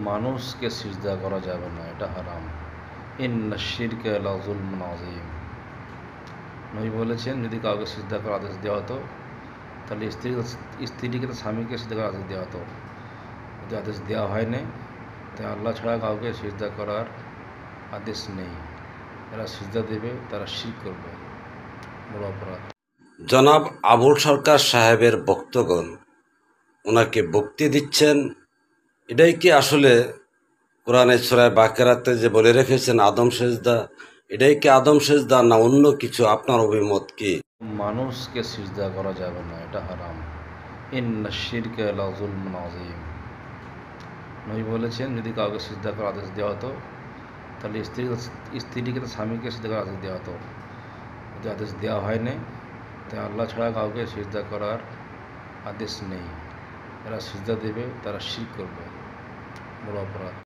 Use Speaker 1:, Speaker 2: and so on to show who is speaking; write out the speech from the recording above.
Speaker 1: মানুষকে সিজদা করা যাবে না, এটা হারাম। ইন্নাশ শিরকা লাযুলমুন আযীম। নবী বলেছেন, যদি কাউকে সিজদা করার আদেশ দেওয়া হতো তাহলে স্ত্রীকে তো স্বামীকে সিজদা করার আদেশ দেওয়া হতো। যদি আদেশ দেওয়া হয়নি তাই আল্লাহ ছাড়া কাউকে সিজদা করার আদেশ নেই। যারা সিজদা দেবে তারা শিরক করবে, বড় অপরাধ।
Speaker 2: জনাব আবুল সরকার সাহেবের ভক্তগণ ওনাকে ভক্তি দিচ্ছেন, এটাই কি আসলে কোরআনের সূরা বাকেরাতে যে বলে রেখেছেন আদম সেজদা, এটাই কি আদম সেজদা না অন্য কিছু? আপনার অভিমত কি?
Speaker 1: মানুষকে সিজদা করা যাবে না, এটা হারাম। ইন্নাশ শিরকা লাযুলমুন আযীম। নবী বলেছেন, যদি কাউকে সিজদা করার আদেশ দেওয়া হতো তাহলে স্ত্রীকে তো স্বামীকে সিজদা করার আদেশ দেওয়া হতো। যদি আদেশ দেওয়া হয়নি তাই আল্লাহ ছাড়া কাউকে সিজদা করার আদেশ নেই। যারা সিজদা দেবে তারা শিরক করবে, বড় অপরাধ।